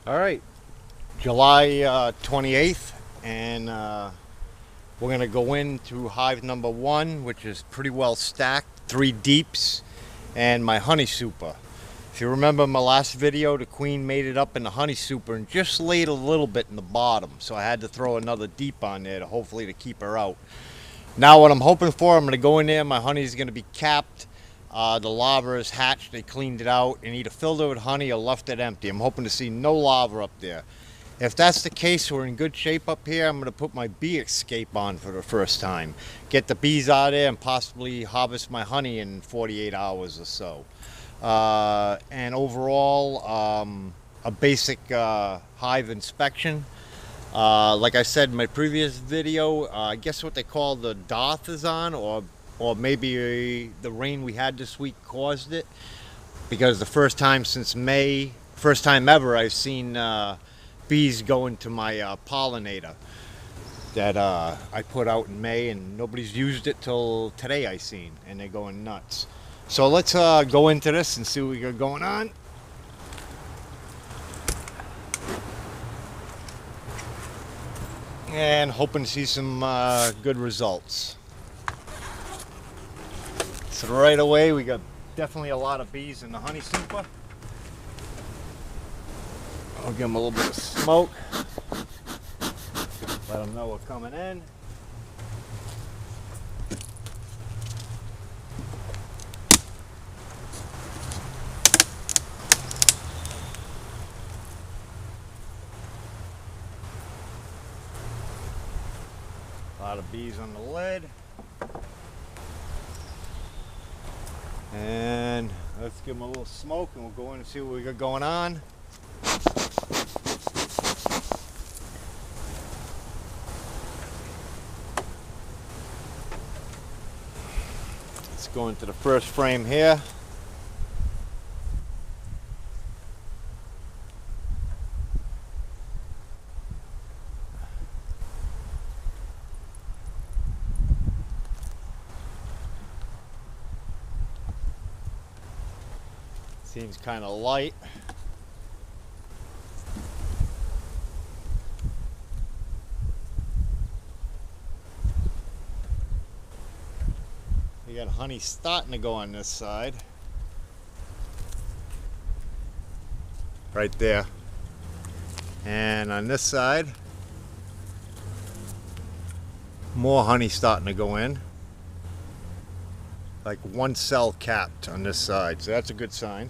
All right, July 28th, and we're going to go into hive number one, which is pretty well stacked, 3 deeps, and my honey super. If you remember my last video, the queen made it up in the honey super and just laid a little bit in the bottom, so I had to throw another deep on there to hopefully to keep her out. Now what I'm hoping for, I'm going to go in there, my honey is going to be capped. The larva is hatched, they cleaned it out and either filled it with honey or left it empty. I'm hoping to see no larva up there. If that's the case, we're in good shape up here. I'm going to put my bee escape on for the first time. Get the bees out of there and possibly harvest my honey in 48 hours or so. And overall, a basic hive inspection. Like I said in my previous video, I guess what they call the doth is on, or maybe the rain we had this week caused it, because the first time since May, first time ever I've seen bees go into my pollinator that I put out in May, and nobody's used it till today I seen, and they're going nuts. So let's go into this and see what we got going on. And hoping to see some good results. So right away we got definitely a lot of bees in the honey super. I'll give them a little bit of smoke. Let them know we're coming in. A lot of bees on the lid. And let's give them a little smoke and we'll go in and see what we got going on. Let's go into the first frame here. Seems kind of light. We got honey starting to go on this side. Right there. And on this side, more honey starting to go in. Like one cell capped on this side, so that's a good sign.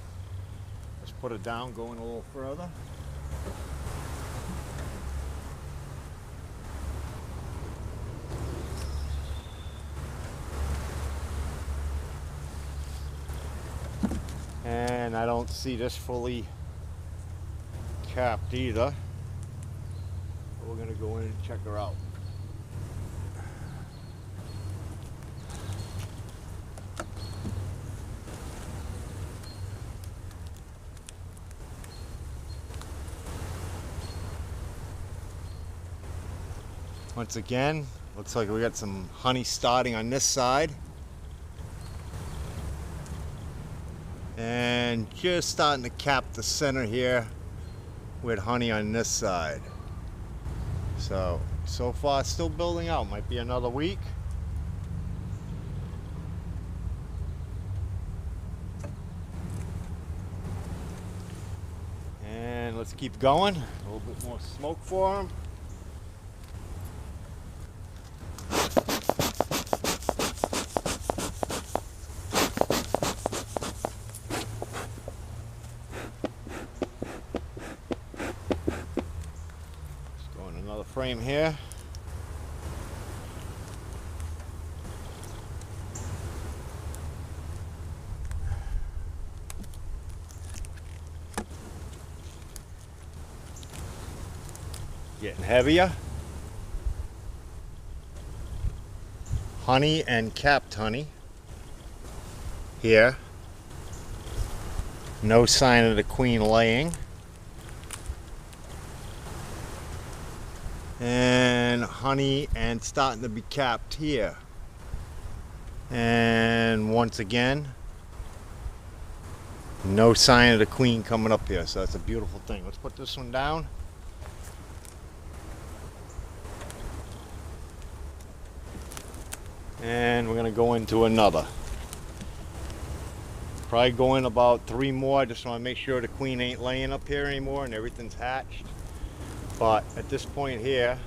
Let's put it down, going a little further. And I don't see this fully capped either. But we're gonna go in and check her out. Once again, looks like we got some honey starting on this side. And just starting to cap the center here with honey on this side. So far it's still building out. Might be another week. And let's keep going. A little bit more smoke for them. Frame here. Getting heavier. Honey and capped honey here. No sign of the queen laying. And honey and starting to be capped here. And once again, No sign of the queen coming up here, so that's a beautiful thing. Let's put this one down. And we're gonna go into another. Probably go in about 3 more. I just want to make sure the queen ain't laying up here anymore and everything's hatched. But at this point here,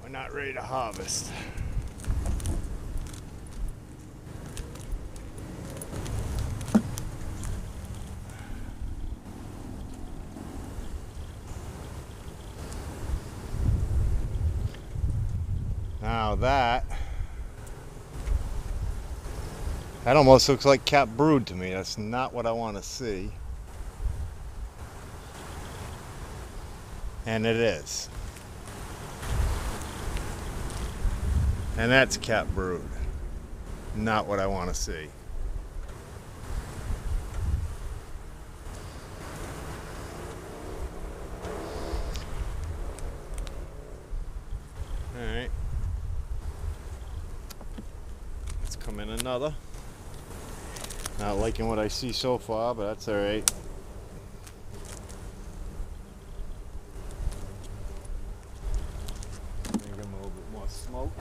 we're not ready to harvest. Now that almost looks like capped brood to me. That's not what I want to see. And it is. And that's capped brood. Not what I want to see. Alright. Let's come in another. Not liking what I see so far, but that's alright. Give them a little bit more smoke.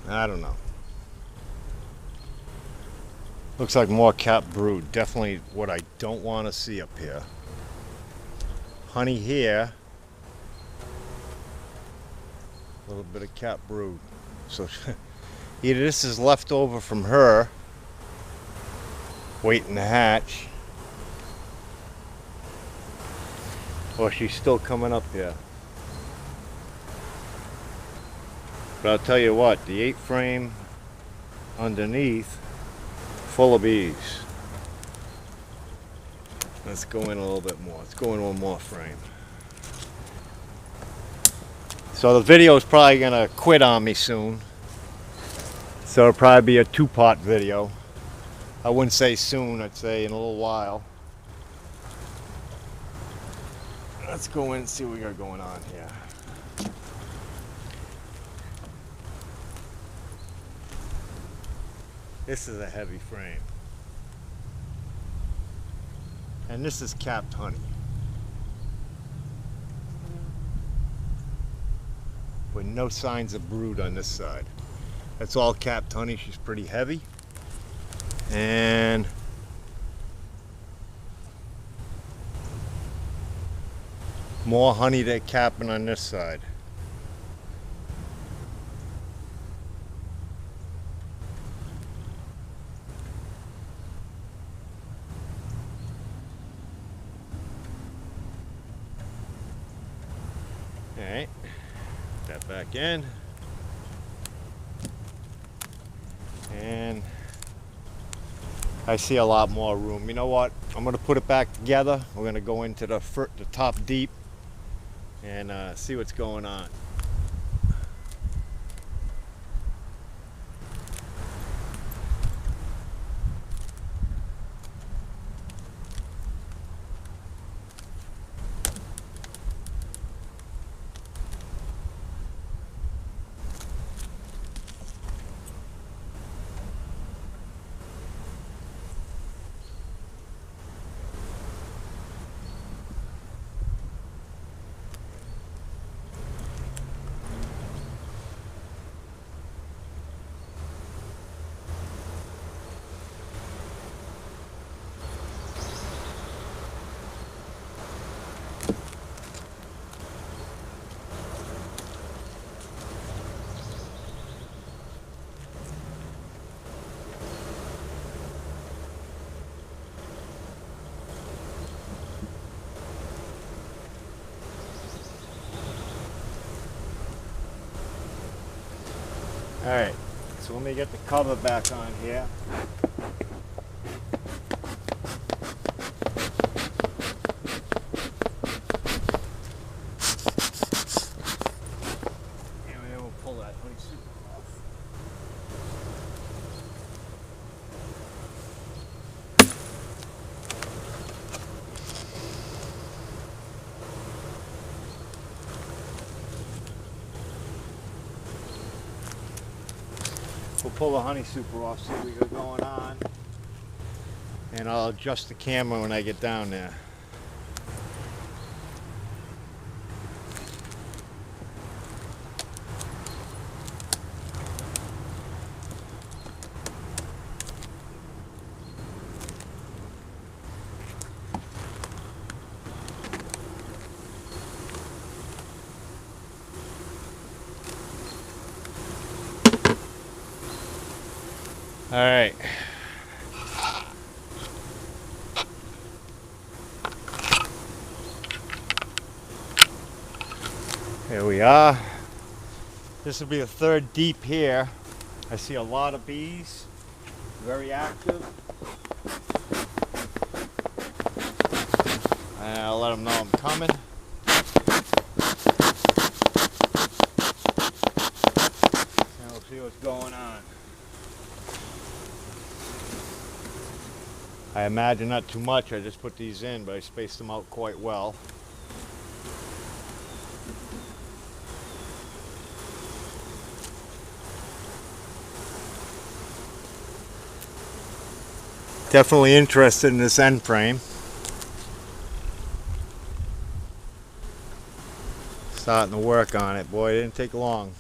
I don't know. Looks like more capped brood. Definitely what I don't want to see up here. Honey here. A little bit of capped brood. So either this is left over from her waiting to hatch, or she's still coming up here. But I'll tell you what, the 8 frame underneath, full of bees. Let's go in a little bit more. Let's go in one more frame. So the video is probably gonna quit on me soon. So it'll probably be a 2-part video. I wouldn't say soon, I'd say in a little while. Let's go in and see what we got going on here. This is a heavy frame. And this is capped honey. With no signs of brood on this side. That's all capped honey. She's pretty heavy. And more honey they're capping on this side. Alright, that back in, and I see a lot more room. You know what? I'm going to put it back together. We're going to go into the top deep and see what's going on. Alright, so let me get the cover back on here. And we'll pull that honeysuckle off. We'll pull the honey super off, see what we got going on. And I'll adjust the camera when I get down there. All right. Here we are. This will be the third deep here. I see a lot of bees, very active. And I'll let them know I'm coming. And we'll see what's going on. I imagine not too much. I just put these in, but I spaced them out quite well. Definitely interested in this end frame. Starting to work on it. Boy, it didn't take long.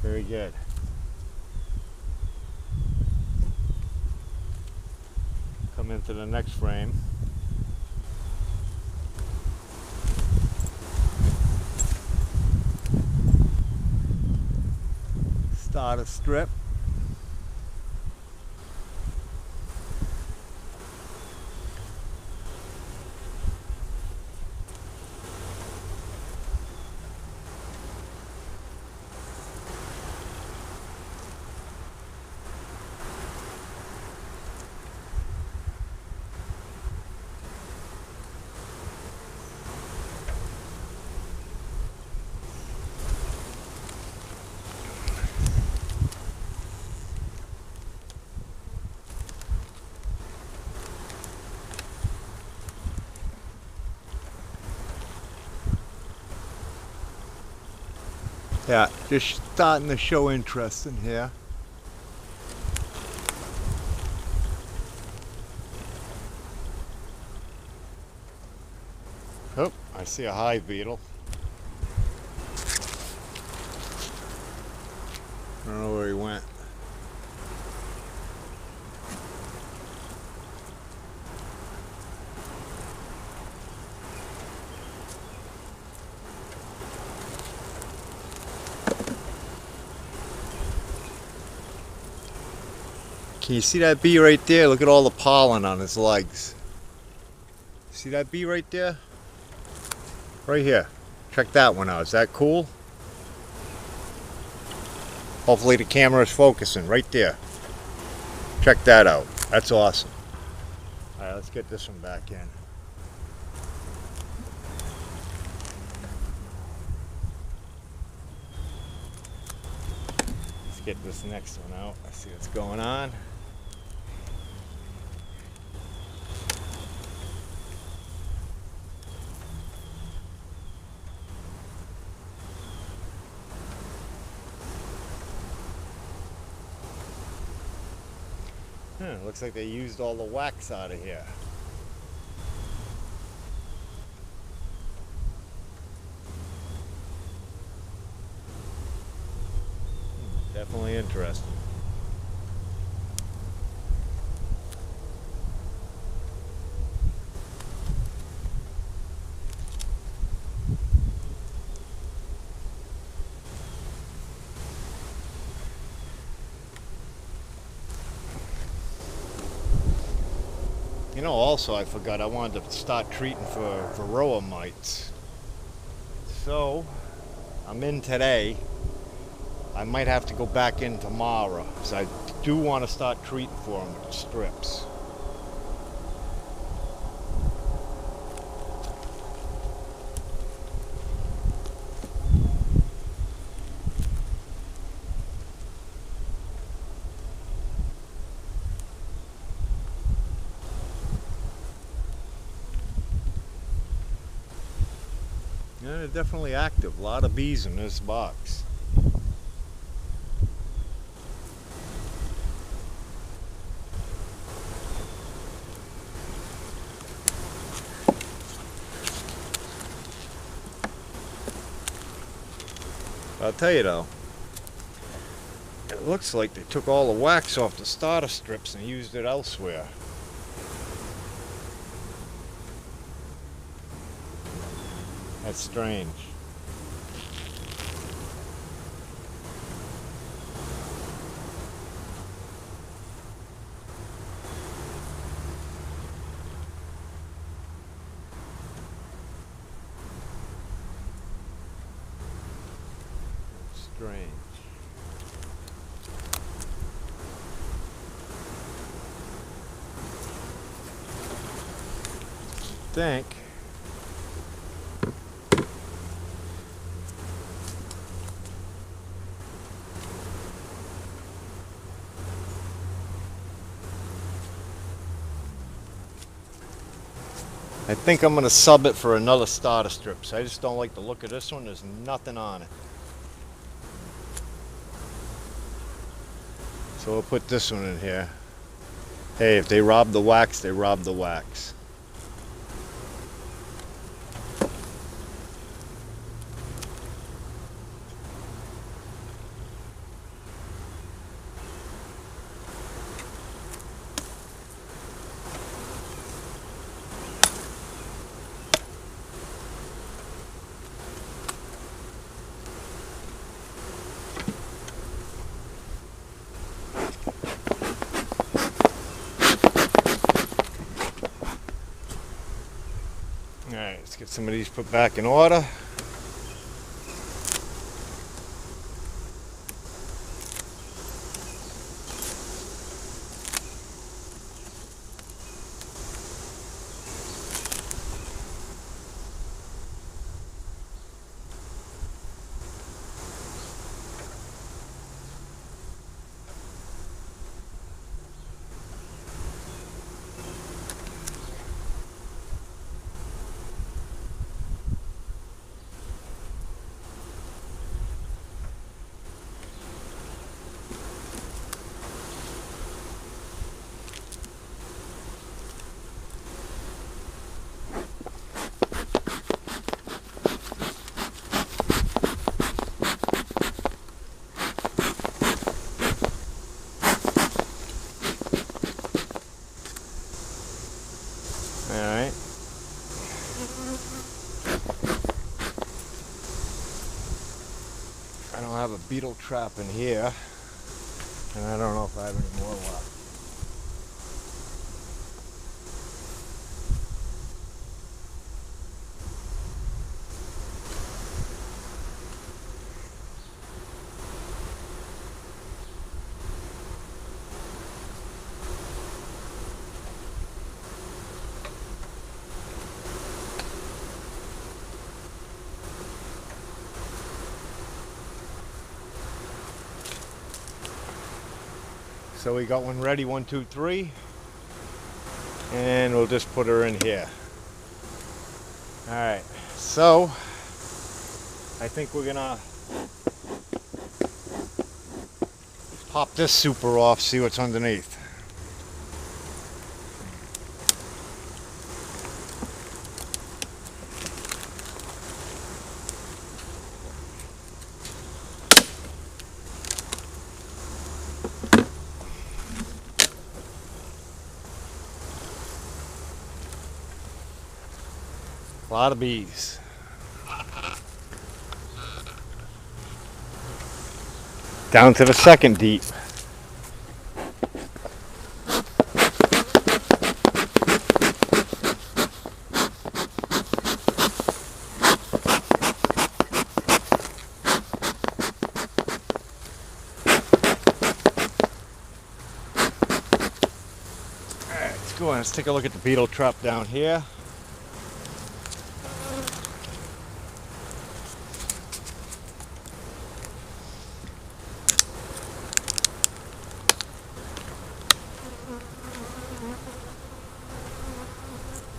Very good. Come into the next frame. Start a strip. Yeah, just starting to show interest in here. Oh, I see a hive beetle. I don't know where he went. Can you see that bee right there? Look at all the pollen on his legs. See that bee right there? Right here. Check that one out. Is that cool? Hopefully the camera is focusing right there. Check that out. That's awesome. Alright, let's get this one back in. Let's get this next one out. Let's see what's going on. Looks like they used all the wax out of here. Definitely interesting. You know, also I forgot I wanted to start treating for varroa mites. So I'm in today. I might have to go back in tomorrow, because I do want to start treating for them with the strips. Yeah, they're definitely active. A lot of bees in this box. I'll tell you though, it looks like they took all the wax off the starter strips and used it elsewhere. That's strange. Strange. Think. I think I'm going to sub it for another starter strips. I just don't like the look of this one. There's nothing on it. So we'll put this one in here. Hey, if they rob the wax, they rob the wax. Alright, let's get some of these put back in order. Alright. I don't have a beetle trap in here, and I don't know if I have any more left. So we got one ready, 1, 2, 3, and we'll just put her in here. All right, so I think we're gonna pop this super off, see what's underneath. A lot of bees. Down to the second deep. Let's take a look at the beetle trap down here.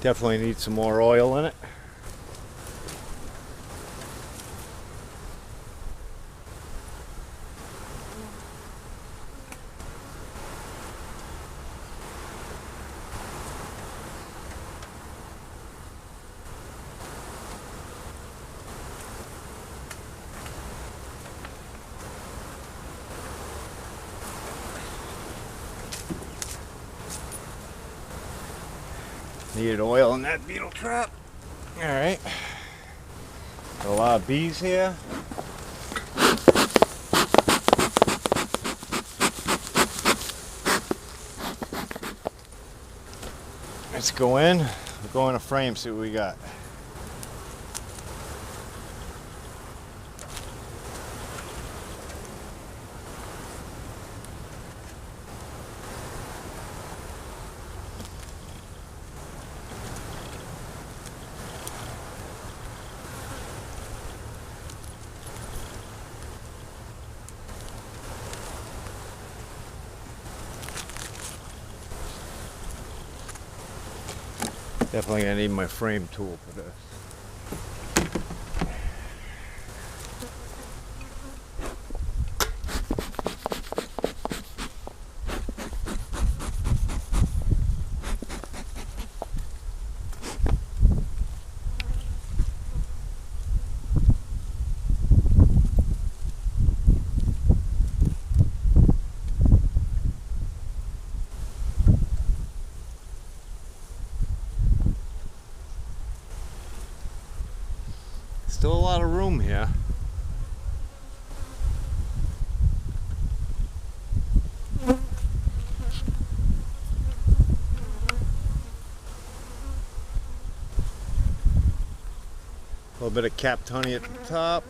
Definitely needs some more oil in it. Needed oil in that beetle trap. Alright. A lot of bees here. Let's go in. We'll go in a frame, see what we got. Definitely gonna need my frame tool for this. Still a lot of room here. A little bit of capped honey at the top,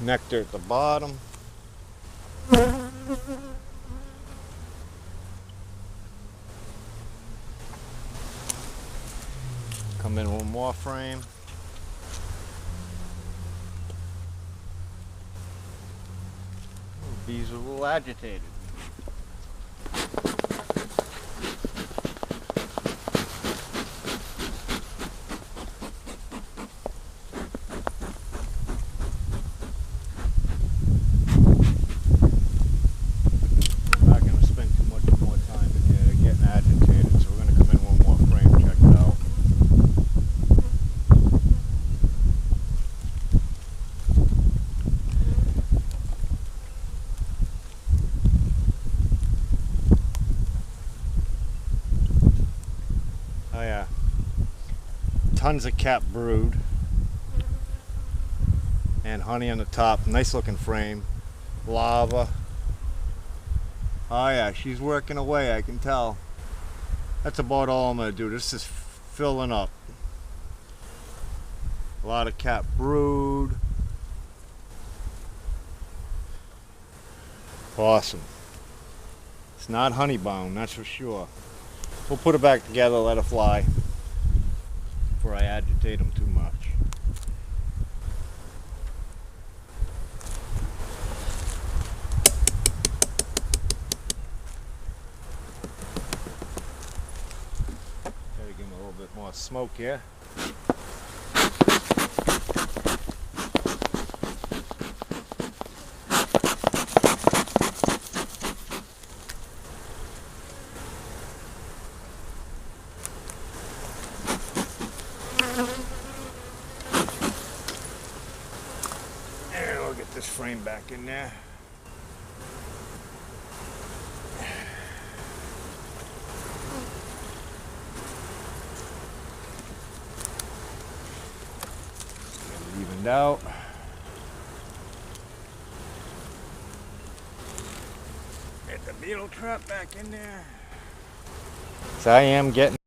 nectar at the bottom. Come in one more frame. Bees are a little agitated. I'm not going to spend too much more time in here. They're getting agitated, so we're going to come in one more frame, check it out. Oh yeah, tons of capped brood and honey on the top. Nice looking frame. Lava. Oh yeah, she's working away, I can tell. That's about all I'm gonna do. This is filling up. A lot of capped brood. Awesome. It's not honey bound, that's for sure. We'll put it back together, let it fly before I agitate them too much. Gotta give them a little bit more smoke here. And we'll get this frame back in there. Get it evened out. Get the beetle trap back in there. So I am getting